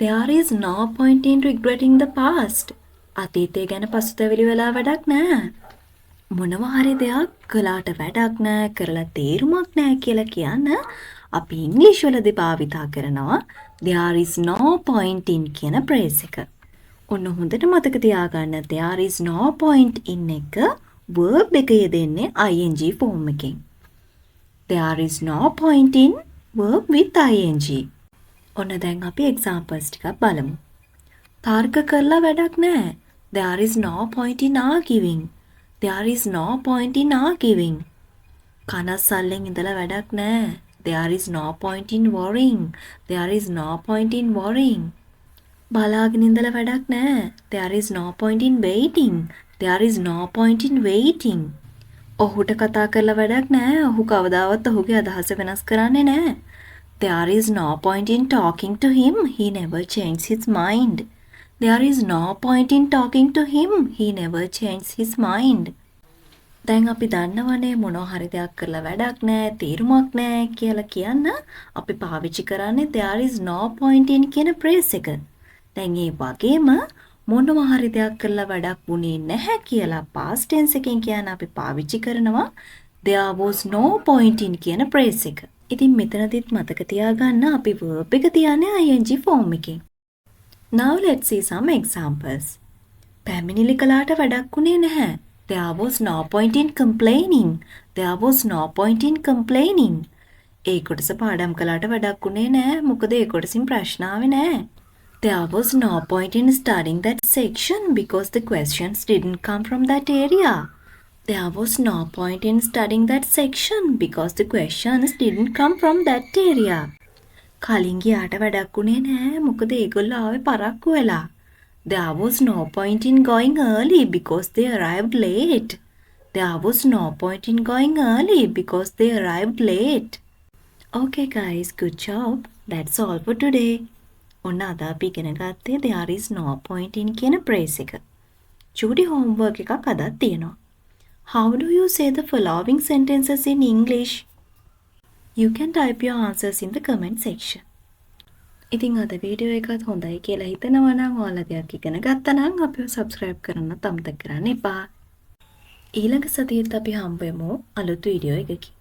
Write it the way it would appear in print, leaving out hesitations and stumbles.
There is no point in regretting the past. අතීතය ගැන පසුතැවිලි වෙලා වැඩක් නෑ. මොනවා හරි දෙයක් කළාට වැඩක් නෑ, කරලා තේරුමක් නෑ කියලා කියන්න අපි ඉංග්‍රීසි වලදී භාවිතා කරනවා there is no point in කියන phrase එක. ඔන්න හොඳට මතක තියාගන්න there is no point in එක verb එක යෙදෙන්නේ ing form එකෙන්. There is no point in verb with ing. ඔන්න දැන් අපි examples ටිකක් බලමු. තර්ක කරලා වැඩක් නැහැ. There is no point in arguing. There is no point in arguing. කනස්සල්ලෙන් ඉඳලා වැඩක් නැහැ. There is no point in worrying. There is no point in worrying. බලාගෙන ඉඳලා වැඩක් නැහැ. There is no point in waiting. There is no point in waiting. ඔහුට කතා කරලා වැඩක් නැහැ. ඔහු කවදාවත් ඔහුගේ අදහස වෙනස් කරන්නේ නැහැ. There is no point in talking to him. He never changed his mind. There is no point in talking to him. He never changed his mind. දැන් අපි දන්නවනේ මොනවා හරි දෙයක් කරලා වැඩක් නැහැ, තේරුමක් නැහැ කියලා කියන්න අපි පාවිච්චි කරන්නේ there is no point in කියන phrase එක. දැන් ඒ වගේම මොනවා හරි දෙයක් කරලා වැඩක් වුණේ නැහැ කියලා past tense එකෙන් කියන්න අපි පාවිච්චි කරනවා there was no point in කියන phrase එක. ඉතින් මෙතනදිත් මතක තියාගන්න අපි verb එක තියන්නේ ing form එකෙන්. Now let's see some examples. පැමිණිලි කළාට වැඩක් වුණේ නැහැ. There was no point in complaining. There was no point in complaining. ඒ කොටස පාඩම් කළාට වැඩක් වුණේ නැහැ. මොකද ඒ කොටසින් ප්‍රශ්න ආවේ නැහැ. There was no point in studying that section because the questions didn't come from that area. There was no point in studying that section because the questions didn't come from that area. කලින් ගියාට වැඩක් වුණේ නැහැ. මොකද ඒගොල්ලෝ ආවේ පරක්කු වෙලා. There was no point in going early because they arrived late. There was no point in going early because they arrived late. Okay guys, good job. That's all for today. ඔන්න අද අපි ඉගෙන ගත්තේ there is no point in කියන phrase එක. චූටි homework එකක් අදත් තියෙනවා. How do you say the following sentences in English? You can type your answers in the comment section. ඉතින් අද වීඩියෝ එකත් හොඳයි කියලා හිතනවා නම් ඔයාලා දෙයක් ඉගෙන ගත්තා නම් අපිව subscribe කරන්න අමතක කරන්න එපා. ඊළඟ සතියේත් අපි හම්බ වෙමු අලුත් වීඩියෝ එකකින්.